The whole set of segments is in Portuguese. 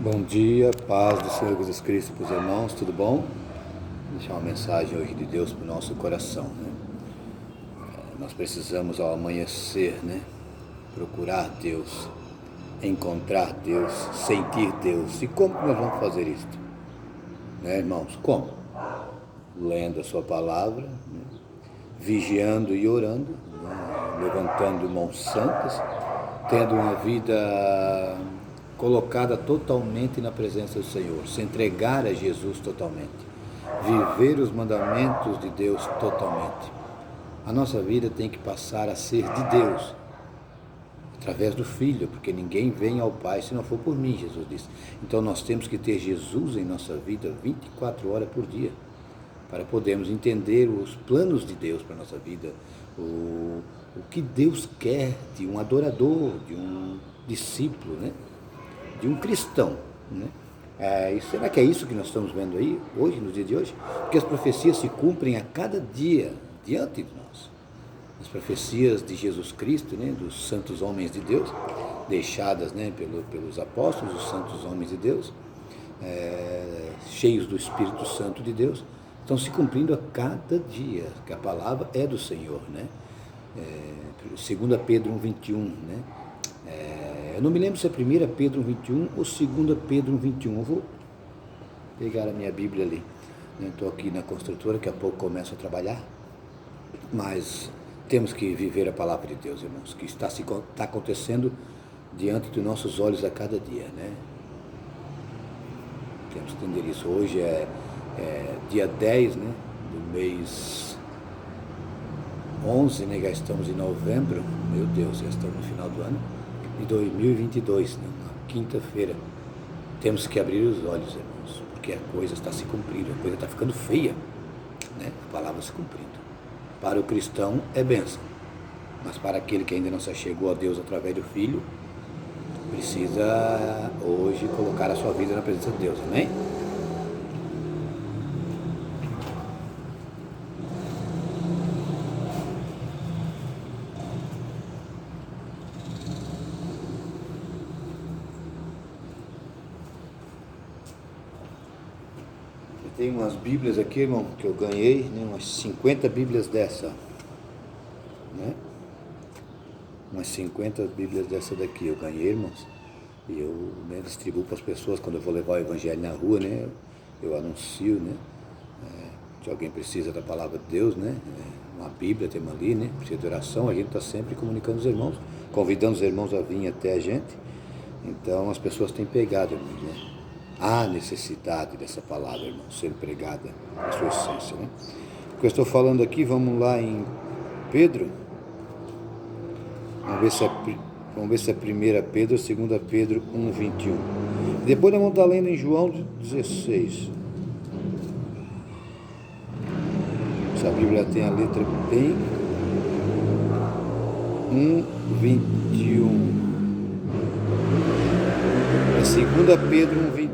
Bom dia, paz do Senhor Jesus Cristo para os irmãos, tudo bom? Vou deixar uma mensagem hoje de Deus para o nosso coração, né? Nós precisamos ao amanhecer, né? Procurar Deus, encontrar Deus, sentir Deus. E como que nós vamos fazer isto? Né, irmãos? Como? Lendo a sua palavra, né? Vigiando e orando, né? Levantando mãos santas, tendo uma vida colocada totalmente na presença do Senhor, se entregar a Jesus totalmente, viver os mandamentos de Deus totalmente. A nossa vida tem que passar a ser de Deus, através do Filho, porque ninguém vem ao Pai se não for por mim, Jesus disse. Então nós temos que ter Jesus em nossa vida 24 horas por dia, para podermos entender os planos de Deus para a nossa vida, o que Deus quer de um adorador, de um discípulo, né? De um cristão, né? E será que é isso que nós estamos vendo aí, hoje, no dia de hoje? Porque as profecias se cumprem a cada dia, diante de nós. As profecias de Jesus Cristo, né, dos santos homens de Deus, deixadas, né, pelos apóstolos, os santos homens de Deus, cheios do Espírito Santo de Deus, estão se cumprindo a cada dia, que a palavra é do Senhor, né? 2 Pedro 1,21, né? Eu não me lembro se é 1 Pedro 1,21 ou 2 Pedro 1,21. Eu vou pegar a minha Bíblia ali. Estou aqui na construtora, daqui a pouco começo a trabalhar. Mas temos que viver a palavra de Deus, irmãos, que está acontecendo diante dos nossos olhos a cada dia, né? Temos que entender isso. Hoje é dia 10, né, do mês 11, né? Já estamos em novembro. Meu Deus, já estamos no final do ano de 2022, né? Quinta-feira. Temos que abrir os olhos, irmãos, porque a coisa está se cumprindo, a coisa está ficando feia, né? A palavra se cumprindo. Para o cristão é bênção, mas para aquele que ainda não se achegou a Deus através do Filho, precisa hoje colocar a sua vida na presença de Deus, amém? Tem umas Bíblias aqui, irmão, que eu ganhei, né, umas 50 Bíblias dessa, né? Umas 50 Bíblias dessa daqui eu ganhei, irmãos, e eu, né, distribuo para as pessoas quando eu vou levar o Evangelho na rua, né? Eu anuncio, né? Se alguém precisa da palavra de Deus, né? Uma Bíblia temos ali, né? Precisa de oração, a gente está sempre comunicando os irmãos, convidando os irmãos a vir até a gente. Então as pessoas têm pegado, irmãos, né? Há necessidade dessa palavra, irmão, ser pregada na sua essência, né? O que eu estou falando aqui, vamos lá em Pedro. Vamos ver se é 1 Pedro ou 2 Pedro 1,21. Depois nós vamos estar lendo em João 16. Essa Bíblia tem a letra bem 1,21. É 2 Pedro 1,21.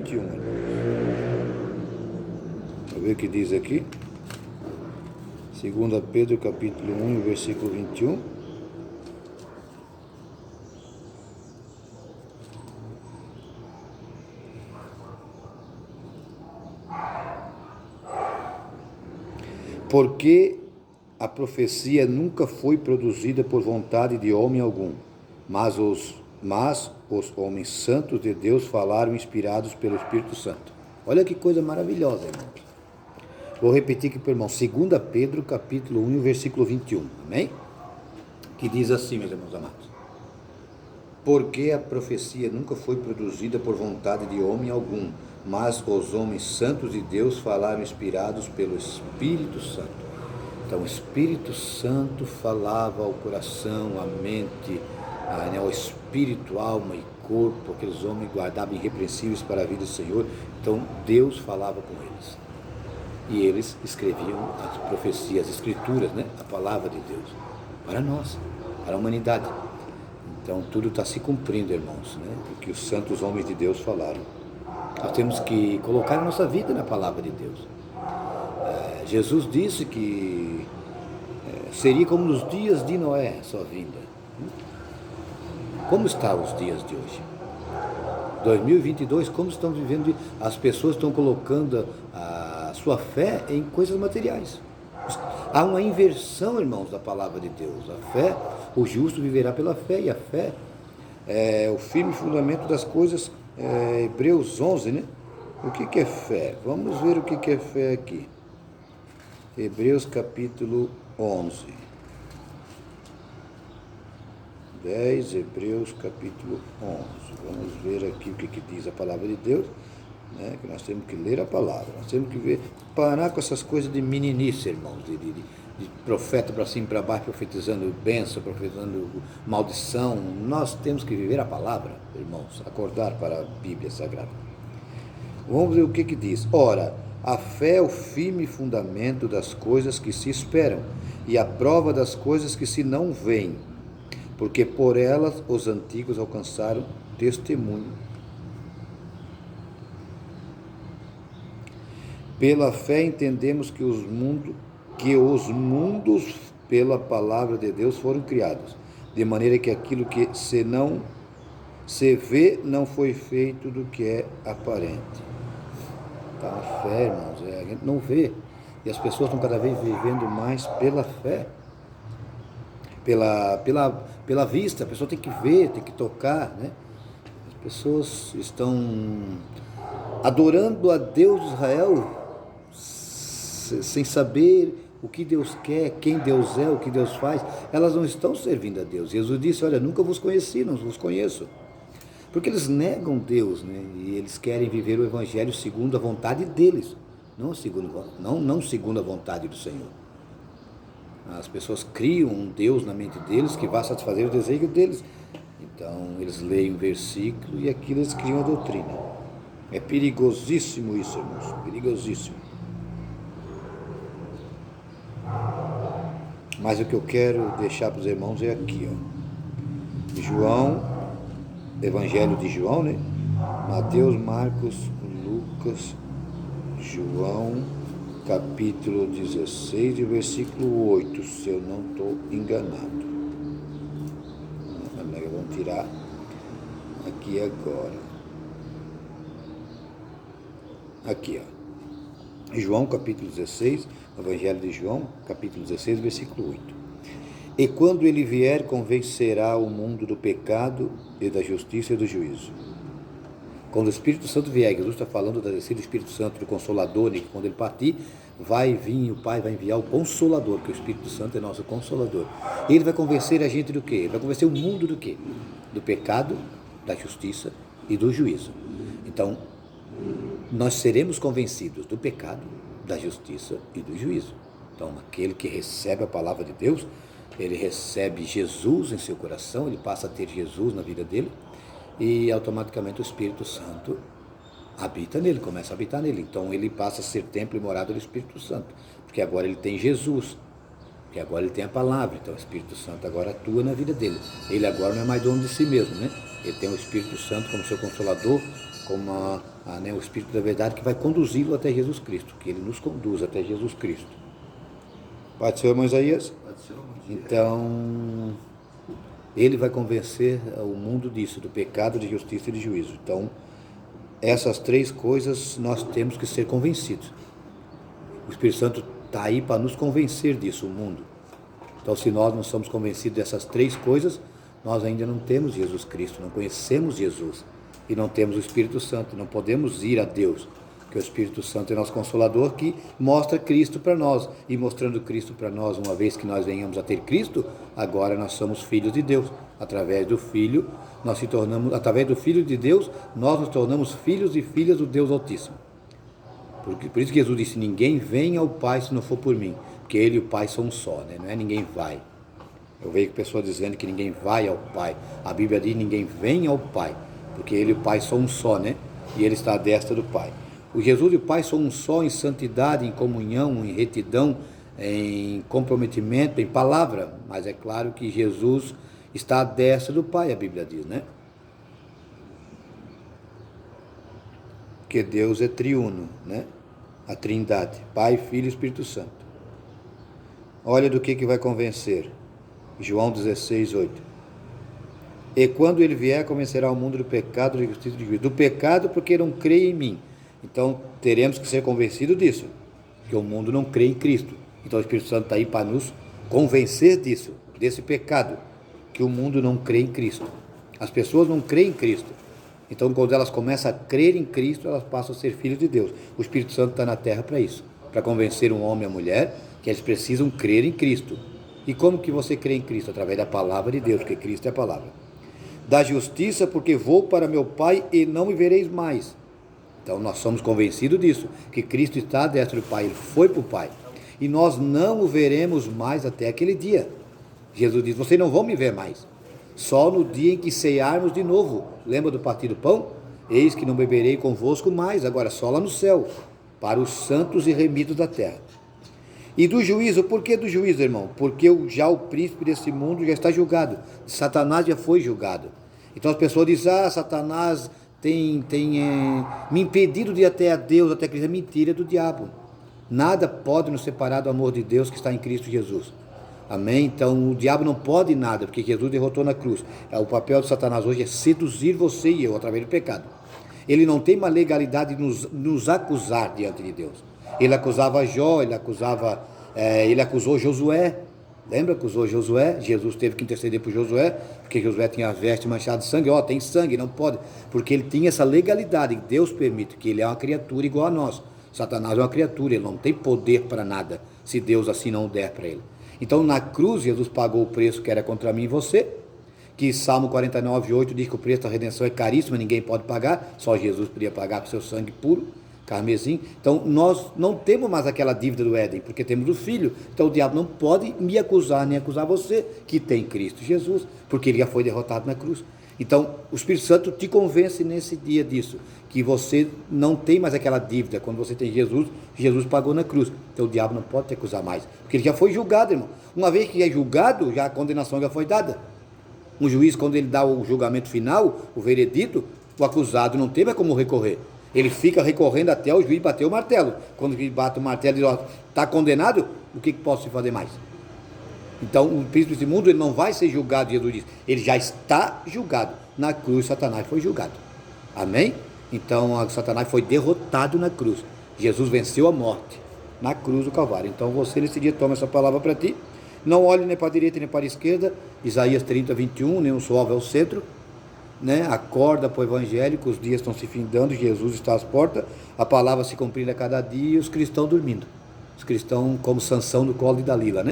Vamos ver o que diz aqui. 2 Pedro capítulo 1, versículo 21. Porque a profecia nunca foi produzida por vontade de homem algum, mas os homens santos de Deus falaram inspirados pelo Espírito Santo. Olha que coisa maravilhosa, irmão. Vou repetir aqui para o irmão. 2 Pedro, capítulo 1, versículo 21. Amém? Que diz assim, meus irmãos amados. Porque a profecia nunca foi produzida por vontade de homem algum, mas os homens santos de Deus falaram inspirados pelo Espírito Santo. Então o Espírito Santo falava ao coração, à mente, ao espírito, alma e corpo, aqueles homens guardavam irrepreensíveis para a vida do Senhor. Então Deus falava com eles. E eles escreviam as profecias, as escrituras, né? A palavra de Deus, para nós, para a humanidade. Então tudo está se cumprindo, irmãos, né? O que os santos homens de Deus falaram. Nós temos que colocar a nossa vida na palavra de Deus. Jesus disse que seria como nos dias de Noé, sua vinda. Como estão os dias de hoje? 2022, como estão vivendo? As pessoas estão colocando a sua fé em coisas materiais. Há uma inversão, irmãos, da palavra de Deus. A fé, o justo viverá pela fé, e a fé é o firme fundamento das coisas, Hebreus 11, né? O que é fé? Vamos ver o que é fé aqui. Hebreus capítulo 11. 10, Hebreus capítulo 11. Vamos ver aqui o que diz a palavra de Deus, né? Que nós temos que ler a palavra. Nós temos que ver, parar com essas coisas de meninice, irmãos, de profeta para cima e para baixo, profetizando bênção, profetizando maldição. Nós temos que viver a palavra, irmãos, acordar para a Bíblia Sagrada. Vamos ver o que diz. Ora, a fé é o firme fundamento das coisas que se esperam e a prova das coisas que se não veem, porque por elas os antigos alcançaram testemunho. Pela fé entendemos que os mundos pela palavra de Deus foram criados, de maneira que aquilo que se vê não foi feito do que é aparente. Então a fé, irmãos, a gente não vê, e as pessoas estão cada vez vivendo mais pela fé, pela vista. A pessoa tem que ver, tem que tocar, né? As pessoas estão adorando a Deus de Israel sem saber o que Deus quer, quem Deus é, o que Deus faz. Elas não estão servindo a Deus. Jesus disse: olha, nunca vos conheci, não vos conheço. Porque eles negam Deus, né? E eles querem viver o Evangelho segundo a vontade deles, não segundo a vontade do Senhor. As pessoas criam um Deus na mente deles que vai satisfazer o desejo deles. Então eles leem um versículo e aquilo eles criam a doutrina. É perigosíssimo isso, irmãos, perigosíssimo. Mas o que eu quero deixar para os irmãos é aqui, ó. João, Evangelho de João, né? Mateus, Marcos, Lucas, João, capítulo 16, versículo 8, se eu não estou enganado. Vamos tirar aqui agora. Aqui, ó. João, capítulo 16, Evangelho de João, capítulo 16, versículo 8. E quando ele vier, convencerá o mundo do pecado e da justiça e do juízo. Quando o Espírito Santo vier, Jesus está falando da descida do Espírito Santo, do Consolador, e quando ele partir, vai vir, o Pai vai enviar o Consolador, que o Espírito Santo é nosso Consolador. Ele vai convencer a gente do quê? Ele vai convencer o mundo do quê? Do pecado, da justiça e do juízo. Então, nós seremos convencidos do pecado, da justiça e do juízo. Então, aquele que recebe a palavra de Deus, ele recebe Jesus em seu coração, ele passa a ter Jesus na vida dele, e automaticamente o Espírito Santo habita nele, começa a habitar nele. Então ele passa a ser templo e morada do Espírito Santo, porque agora ele tem Jesus, porque agora ele tem a palavra. Então o Espírito Santo agora atua na vida dele. Ele agora não é mais dono de si mesmo, né? Ele tem o Espírito Santo como seu Consolador, como o Espírito da verdade, que vai conduzi-lo até Jesus Cristo, que ele nos conduz até Jesus Cristo. Pode ser, irmão Isaías? Pode ser, irmão. Então, ele vai convencer o mundo disso, do pecado, de justiça e de juízo. Então, essas três coisas nós temos que ser convencidos. O Espírito Santo está aí para nos convencer disso, o mundo. Então, se nós não somos convencidos dessas três coisas, nós ainda não temos Jesus Cristo, não conhecemos Jesus e não temos o Espírito Santo, não podemos ir a Deus, porque o Espírito Santo é nosso Consolador, que mostra Cristo para nós, e mostrando Cristo para nós, uma vez que nós venhamos a ter Cristo, agora nós somos filhos de Deus. Através do Filho, através do Filho de Deus, nós nos tornamos filhos e filhas do Deus Altíssimo. Por isso que Jesus disse: ninguém vem ao Pai se não for por mim, porque Ele e o Pai são um só, né? Não é ninguém vai. Eu vejo pessoas dizendo que ninguém vai ao Pai. A Bíblia diz: ninguém vem ao Pai, porque Ele e o Pai são um só, né? E Ele está à destra do Pai. O Jesus e o Pai são um só em santidade, em comunhão, em retidão, em comprometimento, em palavra. Mas é claro que Jesus está à destra do Pai, a Bíblia diz, né? Que Deus é triuno, né? A Trindade, Pai, Filho e Espírito Santo. Olha do que vai convencer. João 16, 8. E quando ele vier, convencerá o mundo do pecado, da justiça e do juízo. Do pecado, porque não crê em mim. Então, teremos que ser convencidos disso, que o mundo não crê em Cristo. Então, o Espírito Santo está aí para nos convencer disso, desse pecado, que o mundo não crê em Cristo. As pessoas não creem em Cristo. Então, quando elas começam a crer em Cristo, elas passam a ser filhos de Deus. O Espírito Santo está na terra para isso, para convencer um homem e a mulher que eles precisam crer em Cristo. E como que você crê em Cristo? Através da palavra de Deus, porque Cristo é a palavra. Da justiça, porque vou para meu Pai e não me vereis mais. Então nós somos convencidos disso, que Cristo está à destra do Pai, Ele foi para o Pai. E nós não o veremos mais até aquele dia. Jesus diz, vocês não vão me ver mais. Só no dia em que cearmos de novo. Lembra do partir do pão? Eis que não beberei convosco mais, agora só lá no céu, para os santos e remidos da terra. E do juízo, por que do juízo, irmão? Porque já o príncipe desse mundo já está julgado. Satanás já foi julgado. Então as pessoas dizem, Satanás tem me impedido de ir até a Deus, até Cristo. É mentira do diabo. Nada pode nos separar do amor de Deus que está em Cristo Jesus. Amém? Então o diabo não pode nada, porque Jesus derrotou na cruz. O papel de Satanás hoje é seduzir você e eu através do pecado. Ele não tem uma legalidade de nos acusar diante de Deus. Ele acusava Jó, ele acusou Josué. Lembra? Acusou Josué. Jesus teve que interceder por Josué, porque Josué tinha a veste manchada de sangue. Tem sangue, não pode. Porque ele tinha essa legalidade. Deus permite, que ele é uma criatura igual a nós. Satanás é uma criatura, ele não tem poder para nada, se Deus assim não der para ele. Então na cruz Jesus pagou o preço que era contra mim e você, que Salmo 49:8 diz que o preço da redenção é caríssimo, ninguém pode pagar, só Jesus podia pagar com seu sangue puro, carmesim. Então nós não temos mais aquela dívida do Éden, porque temos o Filho. Então o diabo não pode me acusar, nem acusar você, que tem Cristo Jesus, porque ele já foi derrotado na cruz. Então o Espírito Santo te convence nesse dia disso, que você não tem mais aquela dívida. Quando você tem Jesus, Jesus pagou na cruz. Então o diabo não pode te acusar mais, porque ele já foi julgado, irmão. Uma vez que é julgado, já a condenação já foi dada. Um juiz, quando ele dá o julgamento final, o veredito, o acusado não tem mais como recorrer. Ele fica recorrendo até o juiz bater o martelo. Quando o juiz bate o martelo e diz, está condenado, o que posso se fazer mais? Então o príncipe desse mundo, ele não vai ser julgado, Jesus diz. Ele já está julgado. Na cruz, Satanás foi julgado. Amém? Então Satanás foi derrotado na cruz. Jesus venceu a morte na cruz do Calvário. Então você nesse dia toma essa palavra para ti. Não olhe nem para a direita nem para a esquerda. Isaías 30:21, nenhum suave ao centro. Acorda para o evangelho, que os dias estão se findando, Jesus está às portas, a palavra se cumprindo a cada dia e os cristãos dormindo. Os cristãos como Sansão no colo de Dalila,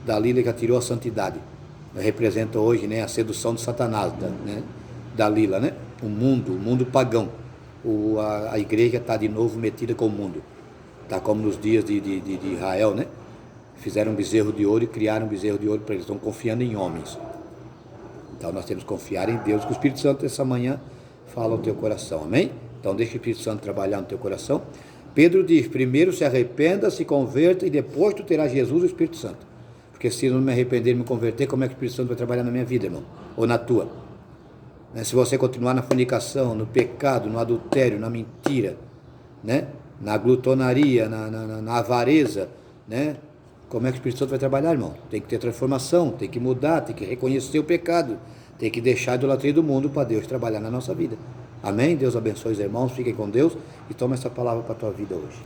Dalila que atirou a santidade. Representa hoje, a sedução de Satanás, Dalila, o mundo pagão. A igreja está de novo metida com o mundo. Está como nos dias de Israel, Fizeram um bezerro de ouro e criaram um bezerro de ouro para eles. Estão confiando em homens. Então nós temos que confiar em Deus, que o Espírito Santo essa manhã fala ao teu coração, amém? Então deixa o Espírito Santo trabalhar no teu coração. Pedro diz, primeiro se arrependa, se converta e depois tu terás Jesus e o Espírito Santo. Porque se eu não me arrepender e me converter, como é que o Espírito Santo vai trabalhar na minha vida, irmão? Ou na tua? Se você continuar na fornicação, no pecado, no adultério, na mentira, na glutonaria, na avareza, como é que o Espírito Santo vai trabalhar, irmão? Tem que ter transformação, tem que mudar, tem que reconhecer o pecado, tem que deixar a idolatria do mundo para Deus trabalhar na nossa vida. Amém? Deus abençoe os irmãos, fiquem com Deus e toma essa palavra para a tua vida hoje.